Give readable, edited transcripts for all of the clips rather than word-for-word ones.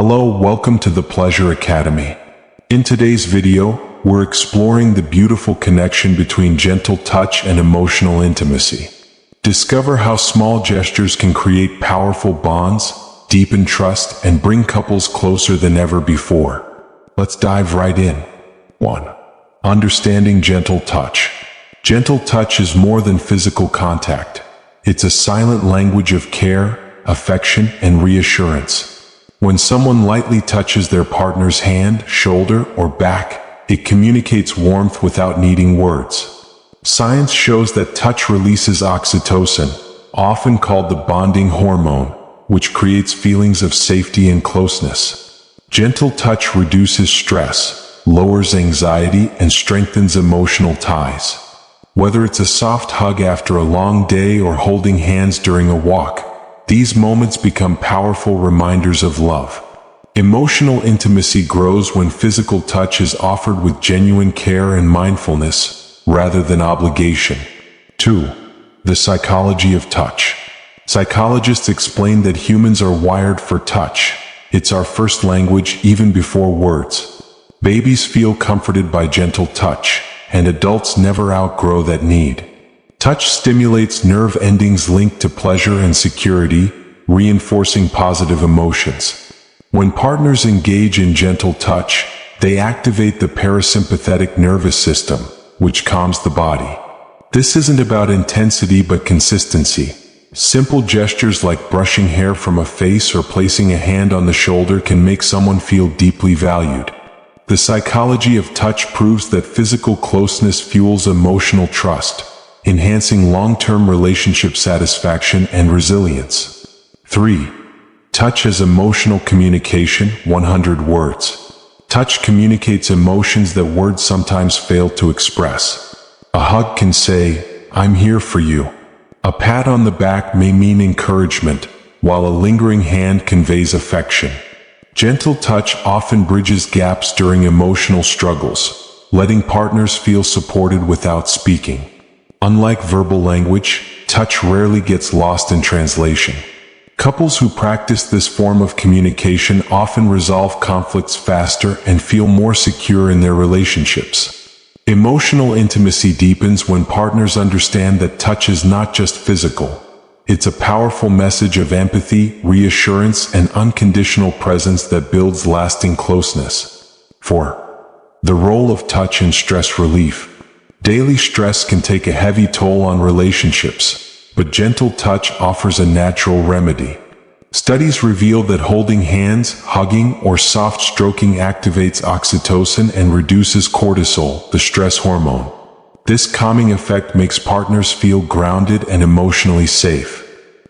Hello, welcome to the Pleasure Academy. In today's video, we're exploring the beautiful connection between gentle touch and emotional intimacy. Discover how small gestures can create powerful bonds, deepen trust, and bring couples closer than ever before. Let's dive right in. 1. Understanding gentle touch. Gentle touch is more than physical contact. It's a silent language of care, affection, and reassurance. When someone lightly touches their partner's hand, shoulder, or back, it communicates warmth without needing words. Science shows that touch releases oxytocin, often called the bonding hormone, which creates feelings of safety and closeness. Gentle touch reduces stress, lowers anxiety, and strengthens emotional ties. Whether it's a soft hug after a long day or holding hands during a walk, these moments become powerful reminders of love. Emotional intimacy grows when physical touch is offered with genuine care and mindfulness, rather than obligation. 2. The psychology of touch. Psychologists explain that humans are wired for touch. It's our first language even before words. Babies feel comforted by gentle touch, and adults never outgrow that need. Touch stimulates nerve endings linked to pleasure and security, reinforcing positive emotions. When partners engage in gentle touch, they activate the parasympathetic nervous system, which calms the body. This isn't about intensity but consistency. Simple gestures like brushing hair from a face or placing a hand on the shoulder can make someone feel deeply valued. The psychology of touch proves that physical closeness fuels emotional trust, enhancing long-term relationship satisfaction and resilience. 3. Touch as emotional communication, 100 words. Touch communicates emotions that words sometimes fail to express. A hug can say, "I'm here for you." A pat on the back may mean encouragement, while a lingering hand conveys affection. Gentle touch often bridges gaps during emotional struggles, letting partners feel supported without speaking. Unlike verbal language, touch rarely gets lost in translation. Couples who practice this form of communication often resolve conflicts faster and feel more secure in their relationships. Emotional intimacy deepens when partners understand that touch is not just physical. It's a powerful message of empathy, reassurance, and unconditional presence that builds lasting closeness. 4. The role of touch in stress relief. Daily stress can take a heavy toll on relationships, but gentle touch offers a natural remedy. Studies reveal that holding hands, hugging, or soft stroking activates oxytocin and reduces cortisol, the stress hormone. This calming effect makes partners feel grounded and emotionally safe.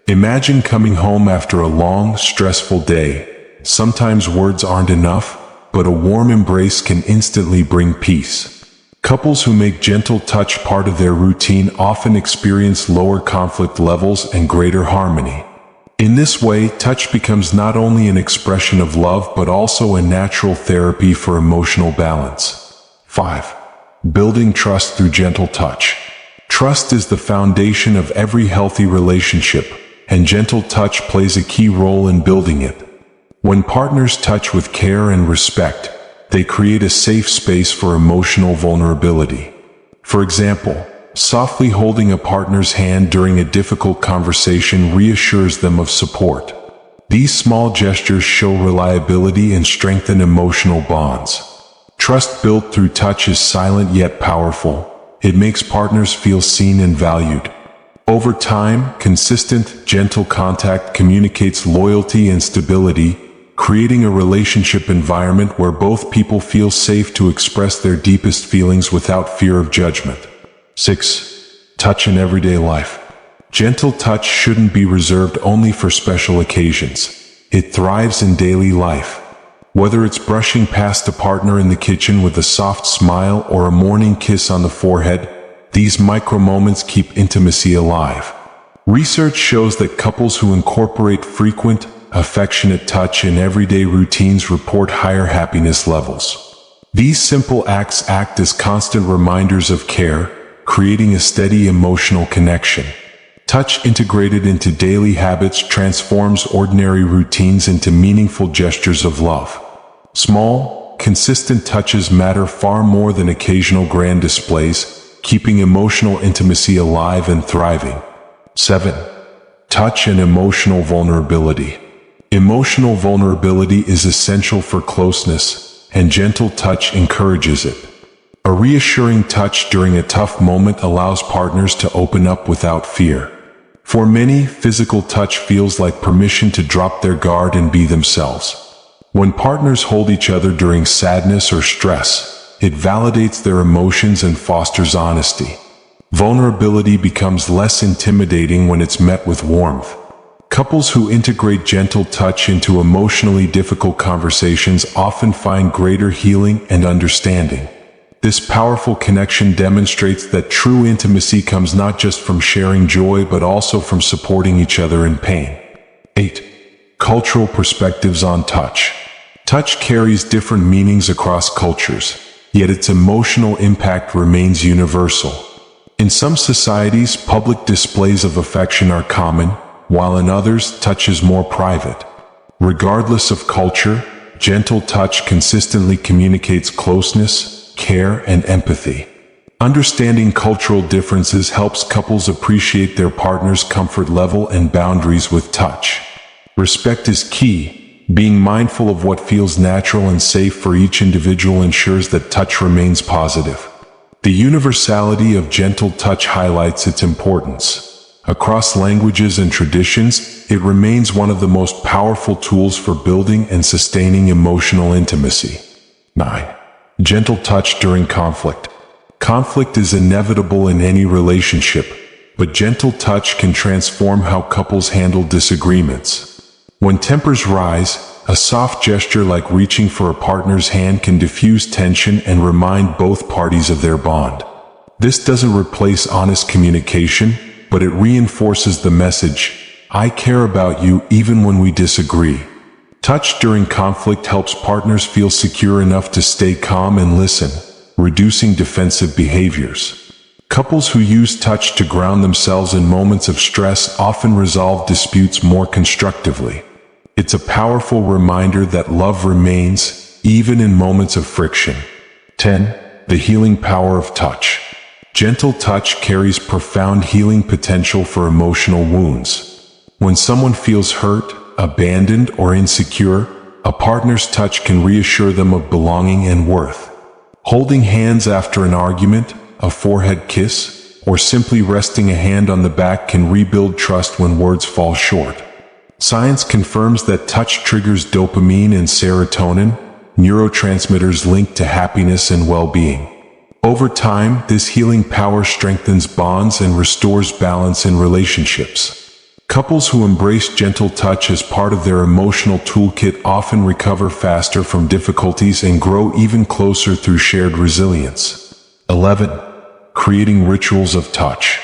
Imagine coming home after a long, stressful day. Sometimes words aren't enough, but a warm embrace can instantly bring peace. Couples who make gentle touch part of their routine often experience lower conflict levels and greater harmony. In this way, touch becomes not only an expression of love but also a natural therapy for emotional balance. 5. Building trust through gentle touch. Trust is the foundation of every healthy relationship, and gentle touch plays a key role in building it. When partners touch with care and respect, they create a safe space for emotional vulnerability. For example, softly holding a partner's hand during a difficult conversation reassures them of support. These small gestures show reliability and strengthen emotional bonds. Trust built through touch is silent yet powerful. It makes partners feel seen and valued. Over time, consistent, gentle contact communicates loyalty and stability, creating a relationship environment where both people feel safe to express their deepest feelings without fear of judgment. 6. Touch in everyday life. Gentle touch shouldn't be reserved only for special occasions. It thrives in daily life. Whether it's brushing past a partner in the kitchen with a soft smile or a morning kiss on the forehead, these micro moments keep intimacy alive. Research shows that couples who incorporate frequent, affectionate touch in everyday routines report higher happiness levels. These simple acts act as constant reminders of care, creating a steady emotional connection. Touch integrated into daily habits transforms ordinary routines into meaningful gestures of love. Small, consistent touches matter far more than occasional grand displays, keeping emotional intimacy alive and thriving. 7. Touch and emotional vulnerability. Emotional vulnerability is essential for closeness, and gentle touch encourages it. A reassuring touch during a tough moment allows partners to open up without fear. For many, physical touch feels like permission to drop their guard and be themselves. When partners hold each other during sadness or stress, it validates their emotions and fosters honesty. Vulnerability becomes less intimidating when it's met with warmth. Couples who integrate gentle touch into emotionally difficult conversations often find greater healing and understanding. This powerful connection demonstrates that true intimacy comes not just from sharing joy but also from supporting each other in pain. 8. Cultural perspectives on touch. Touch carries different meanings across cultures, yet its emotional impact remains universal. In some societies, public displays of affection are common, while in others, touch is more private. Regardless of culture, gentle touch consistently communicates closeness, care, and empathy. Understanding cultural differences helps couples appreciate their partner's comfort level and boundaries with touch. Respect is key. Being mindful of what feels natural and safe for each individual ensures that touch remains positive. The universality of gentle touch highlights its importance. Across languages and traditions, it remains one of the most powerful tools for building and sustaining emotional intimacy. 9. Gentle touch during conflict. Conflict is inevitable in any relationship, but gentle touch can transform how couples handle disagreements. When tempers rise, a soft gesture like reaching for a partner's hand can diffuse tension and remind both parties of their bond. This doesn't replace honest communication, but it reinforces the message, "I care about you even when we disagree." Touch during conflict helps partners feel secure enough to stay calm and listen, reducing defensive behaviors. Couples who use touch to ground themselves in moments of stress often resolve disputes more constructively. It's a powerful reminder that love remains, even in moments of friction. 10. The healing power of touch. Gentle touch carries profound healing potential for emotional wounds. When someone feels hurt, abandoned, or insecure, a partner's touch can reassure them of belonging and worth. Holding hands after an argument, a forehead kiss, or simply resting a hand on the back can rebuild trust when words fall short. Science confirms that touch triggers dopamine and serotonin, neurotransmitters linked to happiness and well-being. Over time, this healing power strengthens bonds and restores balance in relationships. Couples who embrace gentle touch as part of their emotional toolkit often recover faster from difficulties and grow even closer through shared resilience. 11. Creating rituals of touch.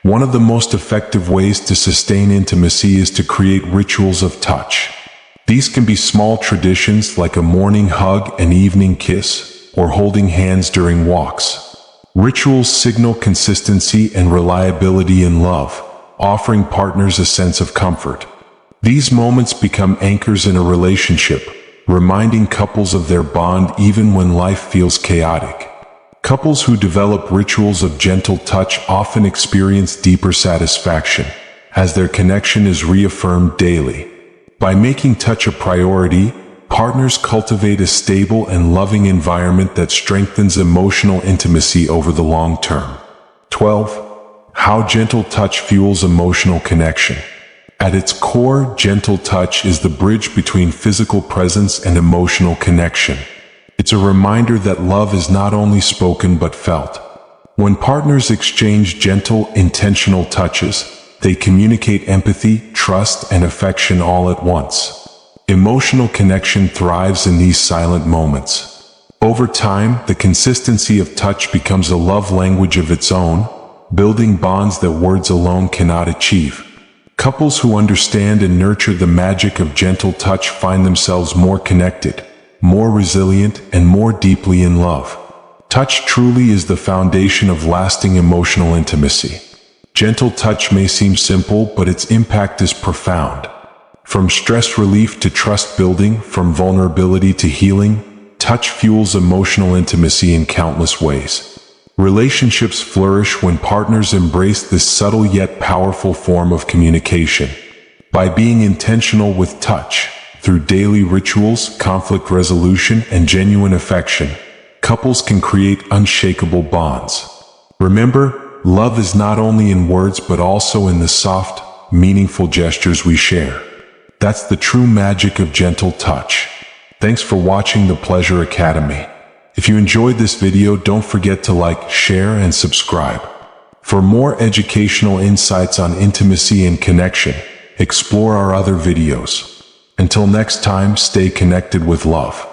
One of the most effective ways to sustain intimacy is to create rituals of touch. These can be small traditions like a morning hug, an evening kiss, or holding hands during walks. Rituals signal consistency and reliability in love, offering partners a sense of comfort. These moments become anchors in a relationship, reminding couples of their bond even when life feels chaotic. Couples who develop rituals of gentle touch often experience deeper satisfaction, as their connection is reaffirmed daily. By making touch a priority, partners cultivate a stable and loving environment that strengthens emotional intimacy over the long term. 12. How gentle touch fuels emotional connection. At its core, gentle touch is the bridge between physical presence and emotional connection. It's a reminder that love is not only spoken but felt. When partners exchange gentle, intentional touches, they communicate empathy, trust, and affection all at once. Emotional connection thrives in these silent moments. Over time, the consistency of touch becomes a love language of its own, building bonds that words alone cannot achieve. Couples who understand and nurture the magic of gentle touch find themselves more connected, more resilient, and more deeply in love. Touch truly is the foundation of lasting emotional intimacy. Gentle touch may seem simple, but its impact is profound. From stress relief to trust building, from vulnerability to healing, touch fuels emotional intimacy in countless ways. Relationships flourish when partners embrace this subtle yet powerful form of communication. By being intentional with touch, through daily rituals, conflict resolution, and genuine affection, couples can create unshakable bonds. Remember, love is not only in words but also in the soft, meaningful gestures we share. That's the true magic of gentle touch. Thanks for watching the Pleasure Academy. If you enjoyed this video, don't forget to like, share, and subscribe. For more educational insights on intimacy and connection, explore our other videos. Until next time, stay connected with love.